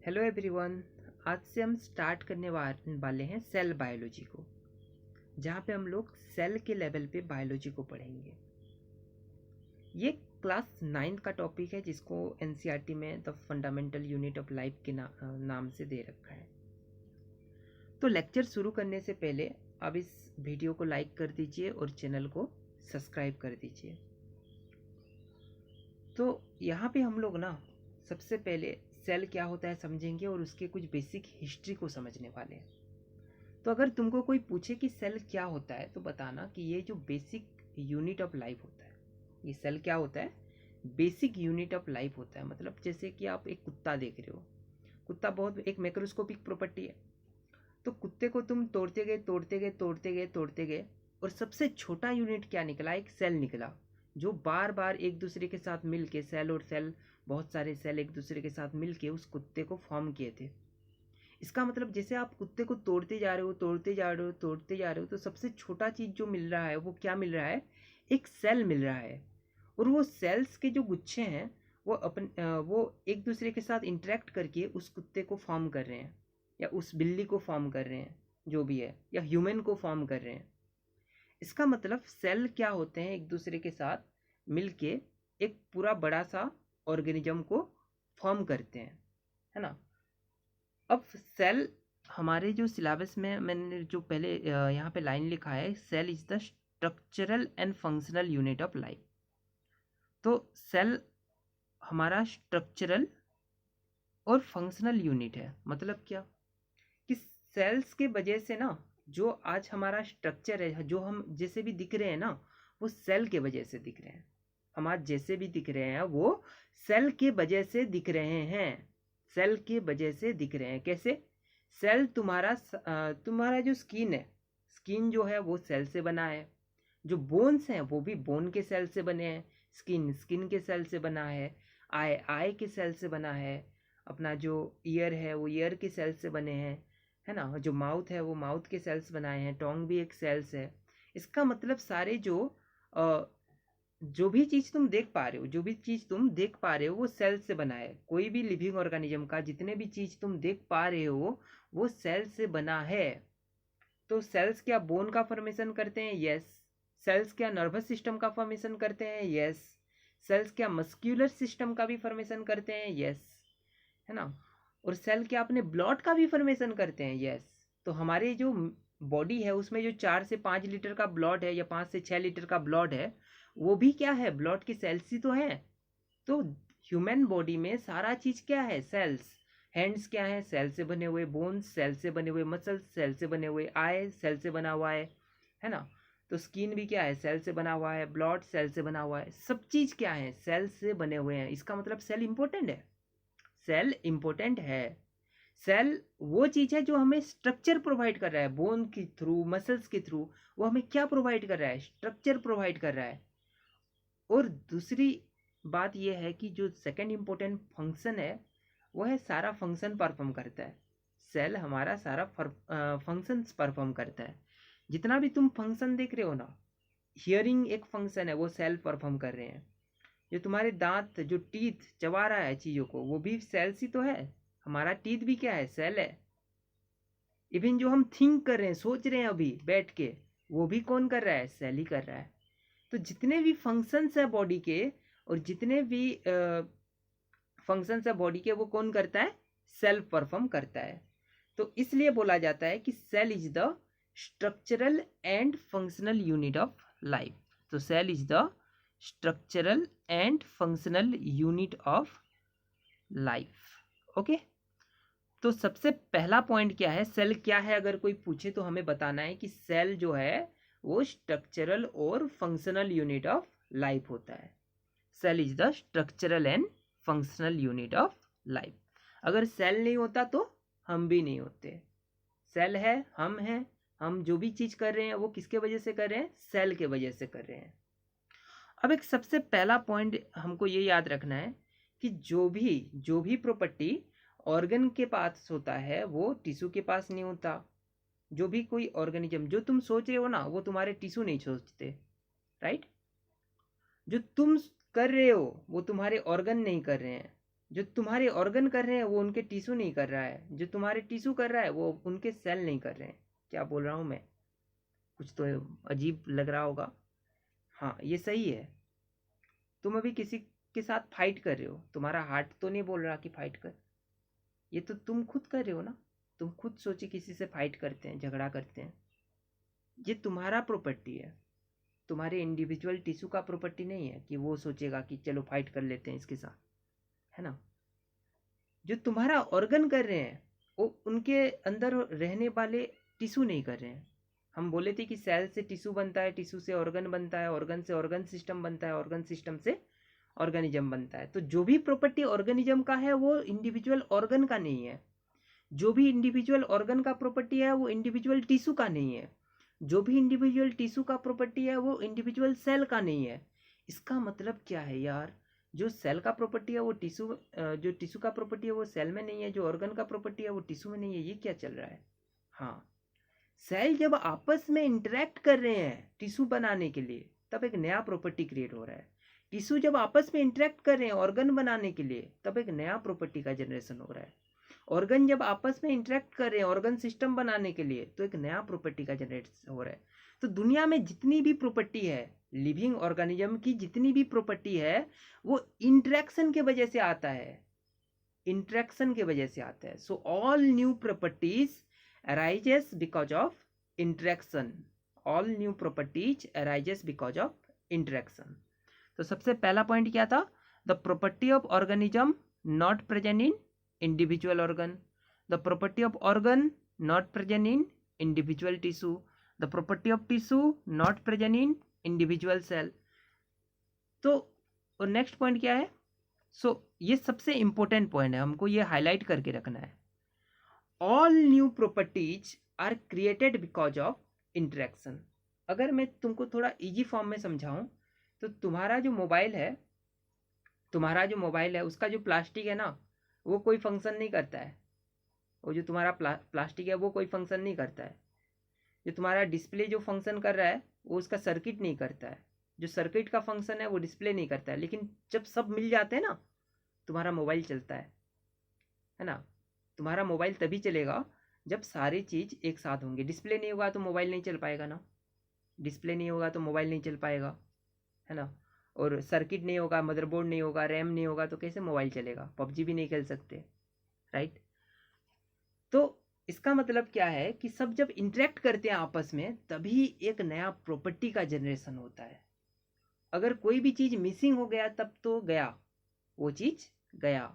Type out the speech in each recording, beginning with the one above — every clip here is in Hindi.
Hello everyone. आज से हम स्टार्ट करने वाले हैं सेल बायोलॉजी को, जहाँ पे हम लोग सेल के लेवल पे बायोलॉजी को पढ़ेंगे। ये क्लास 9 का टॉपिक है जिसको एनसीईआरटी में the fundamental unit of life के नाम से दे रखा है। तो लेक्चर शुरू करने से पहले आप इस वीडियो को लाइक कर दीजिए और चैनल को सब्सक्राइब कर दीजिए। तो यहाँ पे हम लोग ना सबसे पहले सेल क्या होता है समझेंगे और उसके कुछ बेसिक हिस्ट्री को समझने वाले हैं। तो अगर तुमको कोई पूछे कि सेल क्या होता है तो बताना कि ये जो बेसिक यूनिट ऑफ लाइफ होता है, ये सेल क्या होता है, बेसिक यूनिट ऑफ लाइफ होता है। मतलब जैसे कि आप एक कुत्ता देख रहे हो, कुत्ता बहुत एक मैक्रोस्कोपिक प्रॉपर्टी है। तो कुत्ते को तुम तोड़ते गए तोड़ते गए तोड़ते गए तोड़ते गए और सबसे छोटा यूनिट क्या निकला, एक सेल निकला, जो बार बार एक दूसरे के साथ मिल के सेल और सेल, बहुत सारे सेल एक दूसरे के साथ मिल के उस कुत्ते को फॉर्म किए थे। इसका मतलब जैसे आप कुत्ते को तोड़ते जा रहे हो तोड़ते जा रहे हो तोड़ते जा रहे हो तो सबसे छोटा चीज़ जो मिल रहा है वो क्या मिल रहा है, एक सेल मिल रहा है। और वो सेल्स के जो गुच्छे हैं वो एक दूसरे के साथ इंटरेक्ट करके उस कुत्ते को फॉर्म कर रहे हैं, या उस बिल्ली को फॉर्म कर रहे हैं, जो भी है, या ह्यूमन को फॉर्म कर रहे हैं। इसका मतलब सेल क्या होते हैं, एक दूसरे के साथ मिलके एक पूरा बड़ा सा ऑर्गेनिज्म को फॉर्म करते हैं, है ना। अब सेल हमारे जो सिलेबस में मैंने जो पहले यहाँ पे लाइन लिखा है, cell is the structural and functional unit of life. तो सेल हमारा स्ट्रक्चरल और फंक्शनल यूनिट है। मतलब क्या कि सेल्स के वजह से ना जो आज हमारा स्ट्रक्चर है, जो हम जैसे भी दिख रहे हैं ना, वो सेल के वजह से दिख रहे हैं। हम आज जैसे भी दिख रहे हैं वो सेल के वजह से दिख रहे हैं, सेल के वजह से दिख रहे हैं। कैसे? सेल तुम्हारा जो स्किन है, स्किन जो है वो सेल से बना है। जो बोन्स हैं वो भी बोन के सेल से बने हैं। स्किन के सेल से बना है। आई के सेल से बना है। अपना जो ईयर है वो ईयर के सेल से बने हैं, है ना। जो माउथ है वो माउथ के सेल्स बनाए हैं। टोंग भी एक सेल्स है। इसका मतलब सारे जो भी चीज़ तुम देख पा रहे हो, जो भी चीज़ तुम देख पा रहे हो वो सेल से बना है। कोई भी लिविंग ऑर्गेनिज्म का जितने भी चीज़ तुम देख पा रहे हो वो सेल से बना है। तो सेल्स क्या बोन का फॉर्मेशन करते हैं? यस। सेल्स क्या नर्वस सिस्टम का फॉर्मेशन करते हैं? यस। सेल्स क्या मस्क्यूलर सिस्टम का भी फॉर्मेशन करते हैं? यस, है ना। और सेल क्या अपने ब्लड का भी फॉर्मेशन करते हैं? यस। तो हमारे जो बॉडी है उसमें जो 4 से 5 लीटर का ब्लड है या 5 से 6 लीटर का ब्लड है, वो भी क्या है, ब्लड के सेल्स ही तो है। तो ह्यूमन बॉडी में सारा चीज क्या है, सेल्स। हैंड्स क्या है, सेल से बने हुए। बोन्स सेल से बने हुए। मसल्स सेल से बने हुए। आई सेल से बना हुआ है ना। तो स्किन भी क्या है, सेल से बना हुआ है। ब्लड सेल से बना हुआ है। सब चीज क्या है, सेल से बने हुए हैं। इसका मतलब सेल इंपॉर्टेंट है। सेल इंपॉर्टेंट है। सेल वो चीज है जो हमें स्ट्रक्चर प्रोवाइड कर रहा है। बोन के थ्रू, मसल्स के थ्रू वो हमें क्या प्रोवाइड कर रहा है, स्ट्रक्चर प्रोवाइड कर रहा है। और दूसरी बात यह है कि जो सेकंड इम्पोर्टेंट फंक्शन है वो है सारा फंक्शन परफॉर्म करता है। सेल हमारा सारा फंक्शंस परफॉर्म करता है। जितना भी तुम फंक्शन देख रहे हो ना, हियरिंग एक फंक्शन है, वो सेल परफॉर्म कर रहे हैं। जो तुम्हारे दांत, जो टीथ चबा रहा है चीज़ों को, वो भी सेल्स ही तो है। हमारा टीथ भी क्या है, सेल है। इवन जो हम थिंक कर रहे हैं, सोच रहे हैं अभी बैठ के, वो भी कौन कर रहा है, सेल ही कर रहा है। तो जितने भी फंक्शंस है बॉडी के, और जितने भी फंक्शंस है बॉडी के, वो कौन करता है, सेल्फ परफॉर्म करता है। तो इसलिए बोला जाता है कि cell is the structural and functional unit of life. तो cell is the structural and functional unit of life. Okay. तो सबसे पहला पॉइंट क्या है, सेल क्या है, अगर कोई पूछे तो हमें बताना है कि सेल जो है वो स्ट्रक्चरल और फंक्शनल यूनिट ऑफ लाइफ होता है। Cell is the structural and functional unit of life. अगर सेल नहीं होता तो हम भी नहीं होते। सेल है, हम हैं। हम जो भी चीज कर रहे हैं वो किसके वजह से कर रहे हैं, सेल के वजह से कर रहे हैं। अब एक सबसे पहला पॉइंट हमको ये याद रखना है कि जो भी प्रॉपर्टी ऑर्गन के पास होता है वो टिश्यू के पास नहीं होता। जो भी कोई ऑर्गेनिज्म जो तुम सोच रहे हो ना, वो तुम्हारे टिश्यू नहीं सोचते, राइट। जो तुम कर रहे हो वो तुम्हारे ऑर्गन नहीं कर रहे हैं। जो तुम्हारे ऑर्गन कर रहे हैं वो उनके टिश्यू नहीं कर रहा है, जो तुम्हारे टिश्यू कर रहा है वो उनके सेल नहीं कर रहे हैं। क्या बोल रहा हूँ मैं? कुछ तो अजीब लग रहा होगा। हाँ, ये सही है। तुम अभी किसी के साथ फाइट कर रहे हो, तुम्हारा हार्ट तो नहीं बोल रहा कि फाइट कर, ये तो तुम खुद कर रहे हो ना। तुम खुद सोचे किसी से फाइट करते हैं, झगड़ा करते हैं, ये तुम्हारा प्रॉपर्टी है, तुम्हारे इंडिविजुअल टिश्यू का प्रॉपर्टी नहीं है कि वो सोचेगा कि चलो फाइट कर लेते हैं इसके साथ, है ना। जो तुम्हारा ऑर्गन कर रहे हैं वो उनके अंदर रहने वाले टिश्यू नहीं कर रहे हैं। हम बोले थे कि सेल से टिश्यू बनता है, टिश्यू से ऑर्गन बनता है, ऑर्गन से ऑर्गन सिस्टम बनता है, ऑर्गन सिस्टम से ऑर्गेनिज्म बनता है। तो जो भी प्रॉपर्टी ऑर्गेनिज्म का है वो इंडिविजुअल ऑर्गन का नहीं है। जो भी इंडिविजुअल ऑर्गन का प्रॉपर्टी है वो इंडिविजुअल टिश्यू का नहीं है। जो भी इंडिविजुअल टिश्यू का प्रॉपर्टी है वो इंडिविजुअल सेल का नहीं है। इसका मतलब क्या है यार? जो सेल का प्रॉपर्टी है वो टिश्यू, जो टिश्यू का प्रॉपर्टी है वो सेल में नहीं है, जो ऑर्गन का प्रॉपर्टी है वो टिश्यू में नहीं है। ये क्या चल रहा है? हाँ, सेल जब आपस में इंटरेक्ट कर रहे हैं टिश्यू बनाने के लिए तब एक नया प्रॉपर्टी क्रिएट हो रहा है। टिश्यू जब आपस में इंटरेक्ट कर रहे हैं ऑर्गन बनाने के लिए तब एक नया प्रॉपर्टी का जनरेशन हो रहा है। ऑर्गन जब आपस में इंटरेक्ट कर रहे हैं ऑर्गन सिस्टम बनाने के लिए तो एक नया प्रॉपर्टी का जनरेट हो रहा है। तो दुनिया में जितनी भी प्रॉपर्टी है, लिविंग ऑर्गेनिज्म की जितनी भी प्रॉपर्टी है वो इंटरेक्शन के वजह से आता है, इंटरेक्शन के वजह से आता है। So all new properties arises because of interaction. All new properties arises because of interaction. तो सबसे पहला पॉइंट क्या था? The property of organism not present in individual organ, the property of organ not present in individual tissue, the property of tissue not present in individual cell। तो और नेक्स्ट पॉइंट क्या है? ये सबसे इंपॉर्टेंट पॉइंट है, हमको ये हाईलाइट करके रखना है। All new properties are created because of interaction. अगर मैं तुमको थोड़ा इजी फॉर्म में समझाऊं तो तुम्हारा जो मोबाइल है, उसका जो प्लास्टिक है ना वो कोई फंक्शन नहीं करता है। वो जो तुम्हारा प्लास्टिक है वो कोई फंक्शन नहीं करता है। जो तुम्हारा डिस्प्ले जो फंक्शन कर रहा है वो उसका सर्किट नहीं करता है। जो सर्किट का फंक्शन है वो डिस्प्ले नहीं करता है। लेकिन जब सब मिल जाते हैं ना तुम्हारा मोबाइल चलता है ना। तुम्हारा मोबाइल तभी चलेगा जब सारी चीज़ एक साथ होंगे। डिस्प्ले नहीं होगा तो मोबाइल नहीं चल पाएगा ना, डिस्प्ले नहीं होगा तो मोबाइल नहीं चल पाएगा, है ना। और सर्किट नहीं होगा, मदरबोर्ड नहीं होगा, रैम नहीं होगा तो कैसे मोबाइल चलेगा? पबजी भी नहीं खेल सकते, राइट। तो इसका मतलब क्या है कि सब जब इंटरेक्ट करते हैं आपस में तभी एक नया प्रॉपर्टी का जनरेशन होता है। अगर कोई भी चीज़ मिसिंग हो गया तब तो गया, वो चीज़ गया।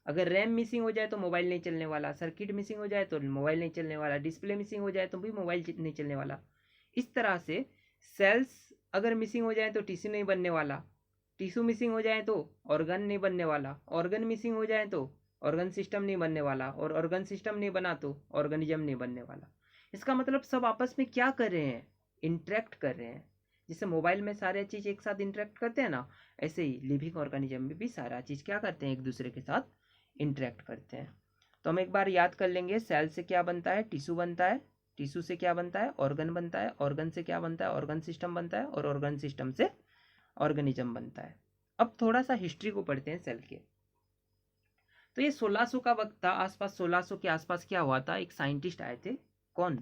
अगर रैम मिसिंग हो जाए तो मोबाइल नहीं चलने वाला, सर्किट मिसिंग हो जाए तो मोबाइल नहीं चलने वाला, डिस्प्ले मिसिंग हो जाए तो भी मोबाइल नहीं चलने वाला। इस तरह से सेल्स अगर मिसिंग हो जाए तो टिश्यू नहीं बनने वाला, टिश्यू मिसिंग हो जाए तो ऑर्गन नहीं बनने वाला, ऑर्गन मिसिंग हो जाए तो ऑर्गन सिस्टम नहीं बनने वाला, और ऑर्गन सिस्टम नहीं बना तो ऑर्गेनिज्म नहीं बनने वाला। इसका मतलब सब आपस में क्या कर रहे हैं? इंटरेक्ट कर रहे हैं। जैसे मोबाइल में सारे चीज़ एक साथ इंटरेक्ट करते हैं ना, ऐसे ही लिविंग ऑर्गेनिज्म में भी सारा चीज़ क्या करते हैं? एक दूसरे के साथ इंटरेक्ट करते हैं। तो हम एक बार याद कर लेंगे, सेल से क्या बनता है? टिश्यू बनता है, टिश्यू से क्या बनता है? ऑर्गन बनता है, ऑर्गन से क्या बनता है? ऑर्गन सिस्टम बनता है, और ऑर्गन सिस्टम से ऑर्गेनिज्म बनता है। अब थोड़ा सा हिस्ट्री को पढ़ते हैं सेल के। तो ये 1600 का वक्त था आसपास, 1600 के आसपास क्या हुआ था? एक साइंटिस्ट आए थे, कौन?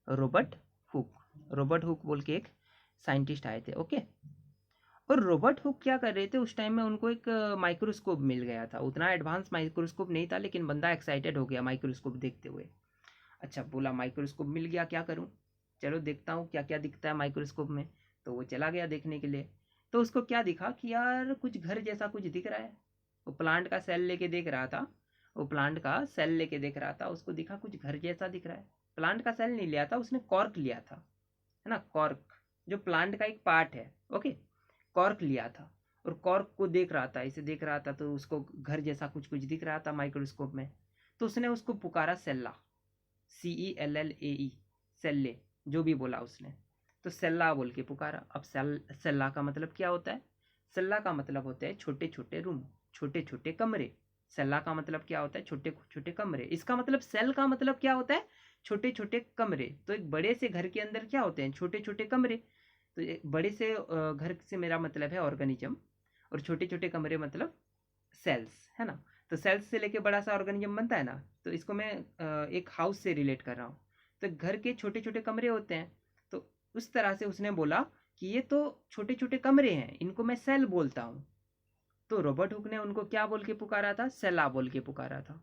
Robert Hooke. रॉबर्ट हुक बोल के एक साइंटिस्ट आए थे, ओके। और रॉबर्ट हुक क्या कर रहे थे उस टाइम में? उनको एक माइक्रोस्कोप मिल गया था। उतना एडवांस माइक्रोस्कोप नहीं था लेकिन बंदा एक्साइटेड हो गया माइक्रोस्कोप देखते हुए। अच्छा, बोला माइक्रोस्कोप मिल गया, क्या करूं? चलो देखता हूँ क्या क्या दिखता है माइक्रोस्कोप में। तो वो चला गया देखने के लिए। तो उसको क्या दिखा कि यार कुछ घर जैसा कुछ दिख रहा है। वो प्लांट का सेल लेके देख रहा था, उसको दिखा कुछ घर जैसा दिख रहा है। प्लांट का सेल नहीं लिया था उसने, कॉर्क लिया था, है ना। कॉर्क जो प्लांट का एक पार्ट है, ओके। कॉर्क लिया था और कॉर्क को देख रहा था, इसे देख रहा था तो उसको घर जैसा कुछ कुछ दिख रहा था माइक्रोस्कोप में। तो उसने उसको पुकारा सेल्ला, CELLAE, सेल्ले, जो भी बोला उसने। तो सेल्ला बोल के पुकारा। अब सेल्ला का मतलब क्या होता है? सेल्ला का मतलब होता है छोटे छोटे रूम, छोटे छोटे कमरे। सेल्ला का मतलब क्या होता है? छोटे छोटे कमरे। इसका मतलब सेल का मतलब क्या होता है? छोटे छोटे कमरे। तो एक बड़े से घर के अंदर क्या होते हैं? छोटे छोटे कमरे। तो एक बड़े से घर से मेरा मतलब है ऑर्गेनिज्म, और छोटे छोटे कमरे मतलब सेल्स, है ना। तो सेल्स से लेके बड़ा सा ऑर्गेनिज्म बनता है ना, तो इसको मैं एक हाउस से रिलेट कर रहा हूँ। तो घर के छोटे छोटे कमरे होते हैं, तो उस तरह से उसने बोला कि ये तो छोटे छोटे कमरे हैं, इनको मैं सेल बोलता हूँ। तो रॉबर्ट हुक ने उनको क्या बोल के पुकारा था? सेला बोल के पुकारा था।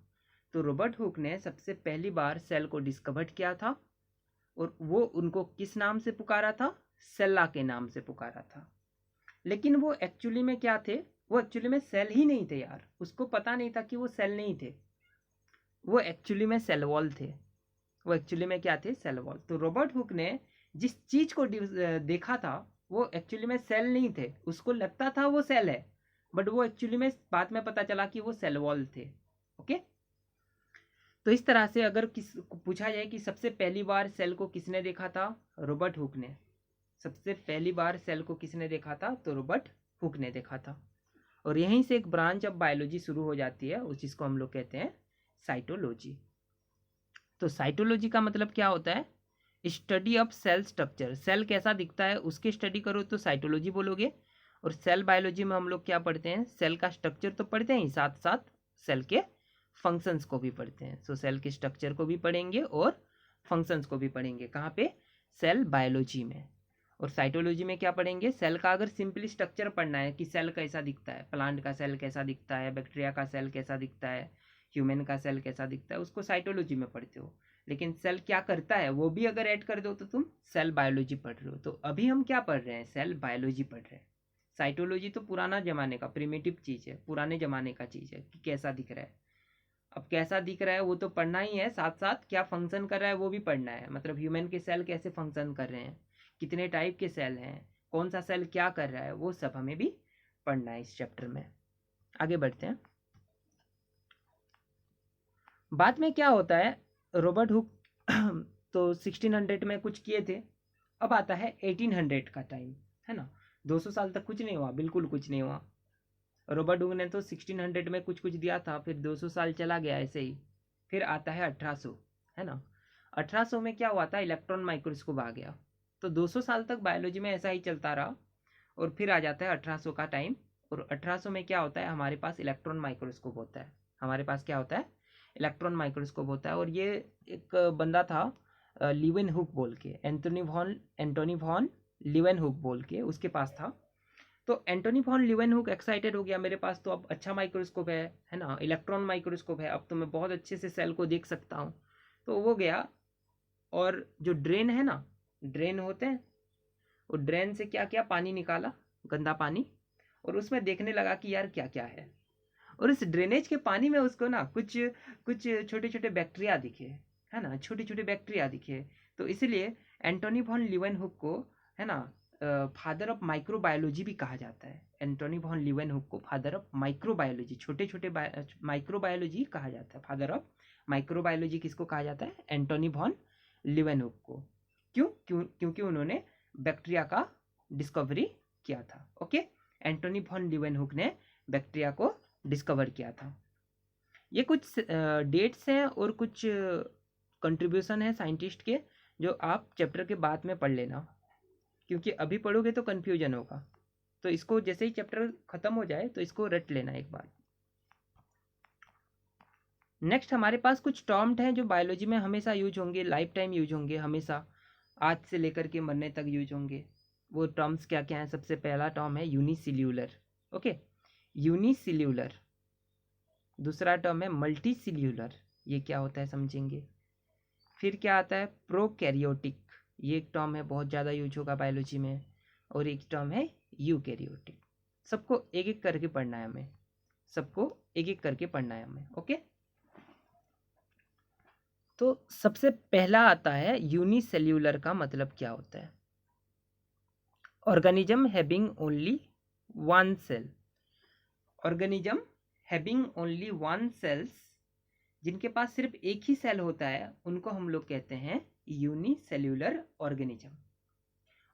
तो रॉबर्ट हुक ने सबसे पहली बार सेल को डिस्कवर किया था, और वो उनको किस नाम से पुकारा था? सेला के नाम से पुकारा था। लेकिन वो एक्चुअली में क्या थे? वो एक्चुअली में सेल ही नहीं थे यार, उसको पता नहीं था कि वो सेल नहीं थे, वो एक्चुअली में सेल वॉल थे। वो एक्चुअली में क्या थे? Cell wall. तो रॉबर्ट हुक ने जिस चीज को देखा था वो एक्चुअली में सेल नहीं थे, उसको लगता था वो सेल है, बट वो एक्चुअली में बाद में पता चला कि वो सेल वॉल थे। ओके। तो इस तरह से अगर पूछा जाए कि सबसे पहली बार सेल को किसने देखा था? रॉबर्ट हुक ने। सबसे पहली बार सेल को किसने देखा था? तो रॉबर्ट हुक ने देखा था। और यहीं से एक ब्रांच ऑफ बायोलॉजी शुरू हो जाती है, उस चीज को हम लोग कहते हैं साइटोलॉजी। तो साइटोलॉजी का मतलब क्या होता है? Study of cell structure. Cell कैसा दिखता है उसकी स्टडी करो तो साइटोलॉजी बोलोगे। और सेल बायोलॉजी में हम लोग क्या पढ़ते हैं? सेल का स्ट्रक्चर तो पढ़ते हैं ही, साथ साथ सेल के फंक्शंस को भी पढ़ते हैं। सो सेल के स्ट्रक्चर को भी पढ़ेंगे और फंक्शंस को भी पढ़ेंगे। कहाँ पे? सेल बायोलॉजी में। और साइटोलॉजी में क्या पढ़ेंगे? सेल का अगर सिंपली स्ट्रक्चर पढ़ना है कि सेल कैसा दिखता है, प्लांट का सेल कैसा दिखता है, बैक्टीरिया का सेल कैसा दिखता है, ह्यूमन का सेल कैसा दिखता है, उसको साइटोलॉजी में पढ़ते हो। लेकिन सेल क्या करता है वो भी अगर ऐड कर दो तो तुम सेल बायोलॉजी पढ़ रहे हो। तो अभी हम क्या पढ़ रहे हैं? सेल बायोलॉजी पढ़ रहे हैं। साइटोलॉजी तो पुराना जमाने का प्रिमिटिव चीज़ है, पुराने जमाने का चीज़ है कि कैसा दिख रहा है। अब कैसा दिख रहा है वो तो पढ़ना ही है, साथ साथ क्या फंक्शन कर रहा है वो भी पढ़ना है। मतलब ह्यूमन के सेल कैसे फंक्शन कर रहे हैं, कितने टाइप के सेल हैं, कौन सा सेल क्या कर रहा है, वो सब हमें भी पढ़ना है इस चैप्टर में। आगे बढ़ते हैं। बाद में क्या होता है? रॉबर्ट हुक तो 1600 में कुछ किए थे। अब आता है 1800 का टाइम, है ना। 200 साल तक कुछ नहीं हुआ, बिल्कुल कुछ नहीं हुआ। रॉबर्ट हुक ने तो 1600 में कुछ कुछ दिया था, फिर 200 साल चला गया ऐसे ही। फिर आता है 1800, है ना। 1800 में क्या हुआ था? इलेक्ट्रॉन माइक्रोस्कोप आ गया। तो 200 साल तक बायोलॉजी में ऐसा ही चलता रहा, और फिर आ जाता है 1800 का टाइम। और 1800 में क्या होता है? हमारे पास इलेक्ट्रॉन माइक्रोस्कोप होता है। हमारे पास क्या होता है? इलेक्ट्रॉन माइक्रोस्कोप होता है। और ये एक बंदा था लीवेन हुक बोल के, एंटोनी वॉन लीवेन हुक बोल के उसके पास था। तो एंटोनी वॉन लीवेन हुक एक्साइटेड हो गया, मेरे पास तो अब अच्छा माइक्रोस्कोप है ना, इलेक्ट्रॉन माइक्रोस्कोप है, अब तो मैं बहुत अच्छे से सेल को देख सकता हूँ। तो वो गया और जो ड्रेन है ना, ड्रेन होते हैं, वो ड्रेन से क्या किया? पानी निकाला, गंदा पानी, और उसमें देखने लगा कि यार क्या क्या है। और इस ड्रेनेज के पानी में उसको ना कुछ कुछ छोटे छोटे बैक्टीरिया दिखे, है ना, छोटे छोटे बैक्टीरिया दिखे। तो इसलिए एंटोनी वॉन लीवेनहुक को, है ना, फादर ऑफ माइक्रोबायोलॉजी भी कहा जाता है। एंटोनी वॉन लीवेनहुक को फादर ऑफ माइक्रोबायोलॉजी, छोटे छोटे माइक्रोबायोलॉजी कहा जाता है। फादर ऑफ माइक्रोबायोलॉजी किसको कहा जाता है? एंटोनी वॉन लीवेनहुक को। क्योंकि उन्होंने बैक्टीरिया का डिस्कवरी किया था। ओके। एंटोनी वॉन लीवेनहुक ने बैक्टीरिया को डिस्कवर किया था। ये कुछ डेट्स हैं और कुछ कंट्रीब्यूशन है साइंटिस्ट के, जो आप चैप्टर के बाद में पढ़ लेना, क्योंकि अभी पढ़ोगे तो कन्फ्यूजन होगा। तो इसको जैसे ही चैप्टर खत्म हो जाए तो इसको रट लेना एक बार। नेक्स्ट हमारे पास कुछ टर्म्स हैं जो बायोलॉजी में हमेशा यूज होंगे, लाइफ टाइम यूज होंगे, हमेशा आज से लेकर के मरने तक यूज होंगे। वो टर्म्स क्या क्या हैं? सबसे पहला टर्म है यूनिसेल्यूलर। Okay, unicellular. दूसरा टर्म है मल्टीसेल्यूलर, ये क्या होता है समझेंगे। फिर क्या आता है? प्रोकैरियोटिक, ये एक टर्म है, बहुत ज़्यादा यूज होगा बायोलॉजी में। और एक टर्म है यूकैरियोटिक। सबको एक एक करके पढ़ना है हमें, सबको एक एक करके पढ़ना है हमें। ओके। तो सबसे पहला आता है यूनिसेल्यूलर का मतलब क्या होता है? Organism having only one cell. Organism having only one cells, जिनके पास सिर्फ एक ही सेल होता है, उनको हम लोग कहते हैं यूनिसेल्यूलर ऑर्गेनिज्म।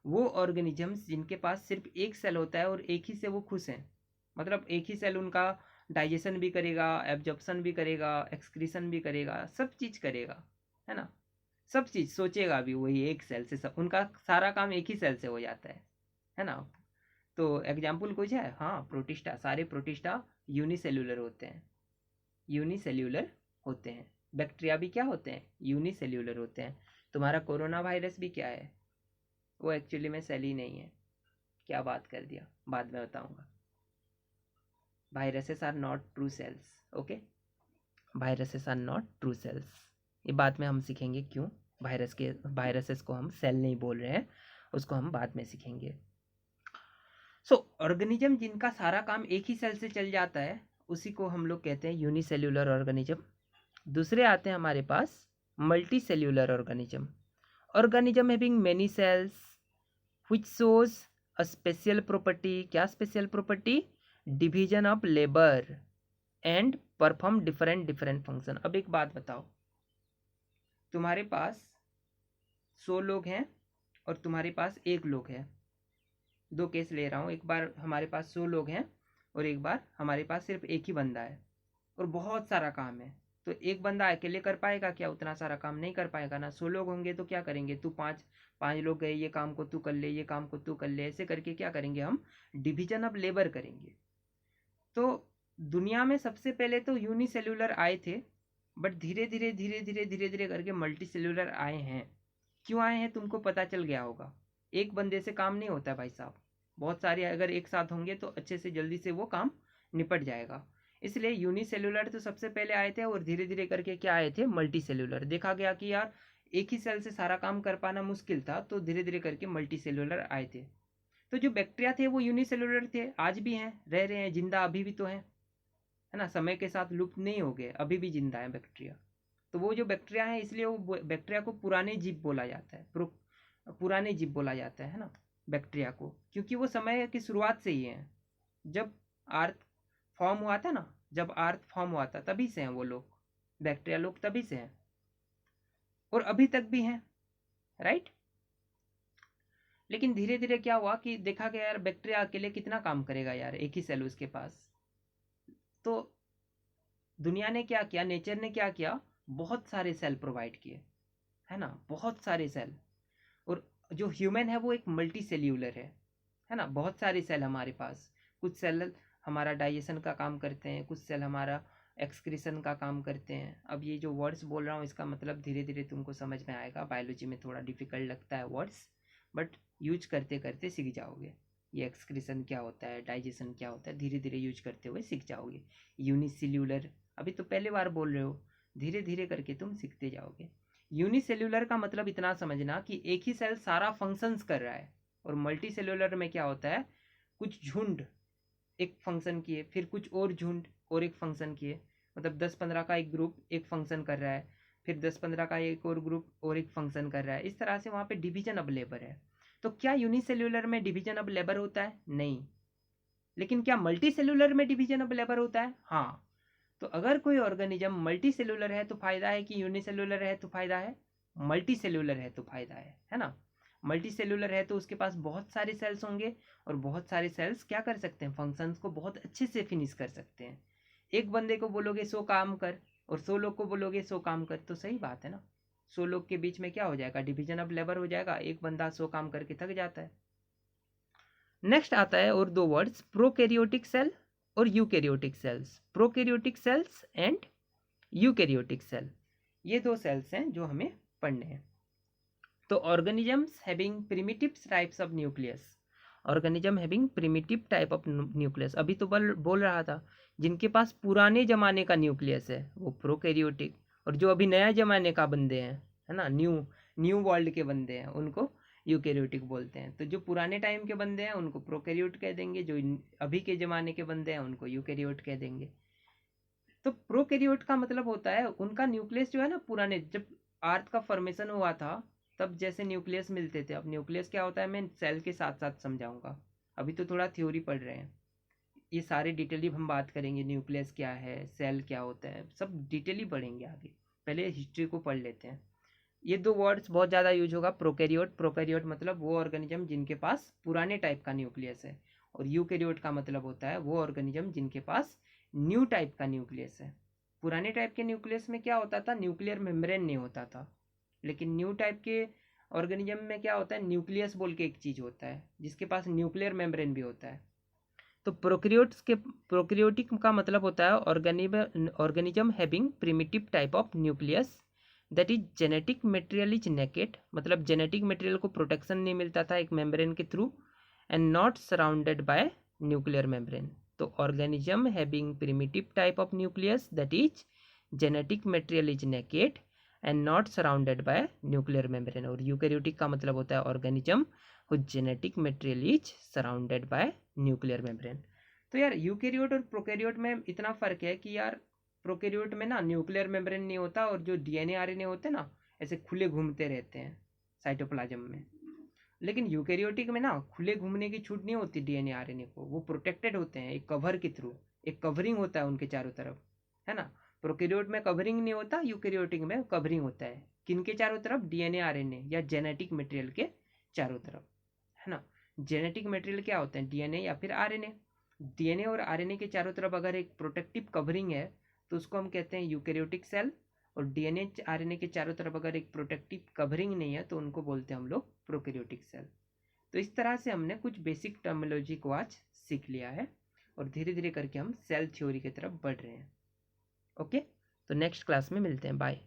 वो ऑर्गेनिजम्स जिनके पास सिर्फ एक सेल होता है और एक ही से वो खुश हैं, मतलब एक ही सेल उनका डाइजेशन भी करेगा, एब्जॉर्प्शन भी करेगा, एक्सक्रीशन भी करेगा, सब चीज करेगा, है ना, सब चीज सोचेगा भी वही एक सेल से, सब उनका सारा काम एक ही सेल से हो जाता है ना। तो एग्जाम्पल कुछ है? हाँ, प्रोटिस्टा, सारे प्रोटिस्टा यूनिसेल्यूलर होते हैं, यूनिसेल्यूलर होते हैं। बैक्टीरिया भी क्या होते हैं, यूनिसेल्यूलर होते हैं। तुम्हारा कोरोना वायरस भी क्या है, वो एक्चुअली में सेल ही नहीं है। क्या बात कर दिया, बाद में बताऊंगा। Viruses are not true cells, okay, viruses are not true cells. ये बाद में हम सीखेंगे क्यों वायरसेस को हम सेल नहीं बोल रहे हैं, उसको हम बाद में सीखेंगे। ऑर्गेनिज्म जिनका सारा काम एक ही सेल से चल जाता है उसी को हम लोग कहते हैं यूनिसेल्यूलर ऑर्गेनिज्म। दूसरे आते हैं हमारे पास multi cellular organism. Organism having many cells which shows a special property. क्या special property, division of labour and perform different function. अब एक बात बताओ, तुम्हारे पास 100 लोग हैं और तुम्हारे पास 1 लोग है। 2 केस ले रहा हूँ, एक बार हमारे पास 100 लोग हैं और एक बार हमारे पास सिर्फ एक ही बंदा है और बहुत सारा काम है। तो एक बंदा अकेले कर पाएगा क्या, उतना सारा काम नहीं कर पाएगा ना। 100 लोग होंगे तो क्या करेंगे, तू पाँच लोग गए, ये काम को तू कर ले, ये काम को तू कर ले, ऐसे करके क्या करेंगे हम, डिवीजन ऑफ लेबर करेंगे। तो दुनिया में सबसे पहले तो यूनिसेल्यूलर आए थे, बट धीरे धीरे करके मल्टी सेल्यूलर आए हैं। क्यों आए हैं तुमको पता चल गया होगा। एक बंदे से काम नहीं होता भाई साहब, बहुत सारे अगर एक साथ होंगे तो अच्छे से जल्दी से वो काम निपट जाएगा। इसलिए यूनिसेल्यूलर तो सबसे पहले आए थे और धीरे धीरे करके क्या आए थे, मल्टी सेल्यूलर। देखा गया कि यार एक ही सेल से सारा काम कर पाना मुश्किल था, तो धीरे धीरे करके मल्टी सेल्यूलर आए थे। तो जो बैक्टीरिया थे वो यूनिसेल्यूलर थे, आज भी हैं, रह रहे हैं, जिंदा अभी भी तो हैं, है ना, समय के साथ लुप्त नहीं हो गए, अभी भी जिंदा है बैक्टीरिया। तो वो जो बैक्टीरिया है इसलिए वो बैक्टीरिया को पुराने जीव बोला जाता है, पुराने जीव बोला जाता है ना बैक्टीरिया को, क्योंकि वो समय की शुरुआत से ही है। जब अर्थ फॉर्म हुआ था ना, जब अर्थ फॉर्म हुआ था तभी से हैं वो लोग, बैक्टीरिया लोग तभी से हैं और अभी तक भी हैं, राइट। लेकिन धीरे धीरे क्या हुआ कि देखा गया यार बैक्टीरिया अकेले कितना काम करेगा यार, एक ही सेल उसके पास। तो दुनिया ने क्या किया, नेचर ने क्या किया, बहुत सारे सेल प्रोवाइड किए, है ना, बहुत सारे सेल। और जो ह्यूमन है वो एक मल्टी सेल्यूलर है ना, बहुत सारे सेल हमारे पास। कुछ सेल हमारा डाइजेशन का काम करते हैं, कुछ सेल हमारा एक्सक्रीशन का काम करते हैं। अब ये जो वर्ड्स बोल रहा हूँ इसका मतलब धीरे धीरे तुमको समझ में आएगा। बायोलॉजी में थोड़ा डिफिकल्ट लगता है वर्ड्स, बट यूज करते करते सीख जाओगे। ये एक्सक्रीशन क्या होता है, डाइजेशन क्या होता है, धीरे धीरे यूज करते हुए सीख जाओगे। यूनिसेल्यूलर अभी तो पहली बार बोल रहे हो, धीरे धीरे करके तुम सीखते जाओगे। यूनिसेल्यूलर का मतलब इतना समझना कि एक ही सेल सारा फंक्शंस कर रहा है। और मल्टी सेल्यूलर में क्या होता है, कुछ झुंड एक फंक्शन किए, फिर कुछ और झुंड और एक फंक्शन किए, मतलब 10-15 का एक ग्रुप एक फंक्शन कर रहा है, फिर 10-15 का एक और ग्रुप और एक फंक्शन कर रहा है। इस तरह से वहाँ पे डिवीजन ऑफ लेबर है। तो क्या यूनिसेल्यूलर में डिवीजन ऑफ लेबर होता है, नहीं। लेकिन क्या मल्टी सेल्यूलर में डिवीजन ऑफ लेबर होता है, हाँ। तो अगर कोई ऑर्गेनिज्म मल्टी सेल्यूलर है तो फायदा है कि यूनिसेल्यूलर है तो फायदा है, मल्टी सेल्यूलर है तो फायदा है ना। मल्टी सेल्यूलर है तो उसके पास बहुत सारे सेल्स होंगे और बहुत सारे सेल्स क्या कर सकते हैं, फंक्शंस को बहुत अच्छे से फिनिश कर सकते हैं। एक बंदे को बोलोगे 100 काम कर और 100 लोग को बोलोगे 100 काम कर, तो सही बात है ना। 100 लोग के बीच में क्या हो जाएगा, डिवीजन ऑफ लेबर हो जाएगा, एक बंदा 100 काम करके थक जाता है। नेक्स्ट आता है और 2 वर्ड्स, प्रोकैरियोटिक सेल और eukaryotic cells. Prokaryotic cells and eukaryotic cell, ये 2 सेल्स हैं जो हमें पढ़ने हैं। तो organisms having primitive types of nucleus, organism having primitive type of nucleus, अभी तो बोल रहा था जिनके पास पुराने जमाने का न्यूक्लियस है वो प्रोकैरियोटिक, और जो अभी नया जमाने का बंदे हैं, है ना, न्यू वर्ल्ड के बंदे हैं, उनको यूकैरियोटिक बोलते हैं। तो जो पुराने टाइम के बंदे हैं उनको प्रोकैरियोट कह देंगे, जो अभी के ज़माने के बंदे हैं उनको यूकैरियोट कह देंगे। तो प्रोकैरियोट का मतलब होता है उनका न्यूक्लियस जो है ना, पुराने जब अर्थ का फॉर्मेशन हुआ था तब जैसे न्यूक्लियस मिलते थे। अब न्यूक्लियस क्या होता है मैं सेल के साथ साथ समझाऊंगा, अभी तो थोड़ा थ्योरी पढ़ रहे हैं। ये सारे डिटेली हम बात करेंगे, न्यूक्लियस क्या है, सेल क्या होता है, सब डिटेली पढ़ेंगे आगे। पहले हिस्ट्री को पढ़ लेते हैं। ये 2 वर्ड्स बहुत ज़्यादा यूज होगा, प्रोकैरियोट। प्रोकैरियोट मतलब वो ऑर्गेनिज्म जिनके पास पुराने टाइप का न्यूक्लियस है, और यूकैरियोट का मतलब होता है वो ऑर्गेनिज्म जिनके पास न्यू टाइप का न्यूक्लियस है। पुराने टाइप के न्यूक्लियस में क्या होता था, न्यूक्लियर मेम्ब्रेन नहीं होता था। लेकिन न्यू टाइप के ऑर्गेनिज्म में क्या होता है, न्यूक्लियस बोल के एक चीज़ होता है जिसके पास न्यूक्लियर मेम्ब्रेन भी होता है। तो प्रोकैरियोटिक का मतलब होता है organism having primitive type of nucleus that is genetic material is naked, मतलब जेनेटिक मटेरियल को प्रोटेक्शन नहीं मिलता था एक मेम्ब्रेन के through, and not surrounded by nuclear membrane. तो organism having primitive type of nucleus that is genetic material is naked and not surrounded by nuclear membrane. और यूकैरियोटिक का मतलब होता है organism whose genetic material is surrounded by nuclear membrane. तो यार यूकैरियोट और प्रोकैरियोट में इतना फर्क है कि यार प्रोकैरियोट में ना न्यूक्लियर मेम्ब्रेन नहीं होता, और जो डीएनए आरएनए होते हैं ना ऐसे खुले घूमते रहते हैं साइटोप्लाज्म में। लेकिन यूकैरियोटिक में ना खुले घूमने की छूट नहीं होती डीएनए आरएनए को, वो प्रोटेक्टेड होते हैं एक कवर के थ्रू, एक कवरिंग होता है उनके चारों तरफ, है ना। प्रोकैरियोट में कवरिंग नहीं होता, यूकैरियोटिक में कवरिंग होता है। किनके चारों तरफ? डीएनए आरएनए या जेनेटिक मटेरियल के चारों तरफ, है ना। जेनेटिक मटेरियल क्या होते हैं? डीएनए या फिर आरएनए। डीएनए और आरएनए के चारों तरफ अगर एक प्रोटेक्टिव कवरिंग है तो उसको हम कहते हैं यूकैरियोटिक सेल, और डीएनए आरएनए के चारों तरफ अगर एक प्रोटेक्टिव कवरिंग नहीं है तो उनको बोलते हैं हम लोग प्रोकैरियोटिक सेल। तो इस तरह से हमने कुछ बेसिक टर्मिनोलॉजी को आज सीख लिया है, और धीरे धीरे करके हम सेल थ्योरी की तरफ बढ़ रहे हैं। ओके, तो नेक्स्ट क्लास में मिलते हैं। बाय।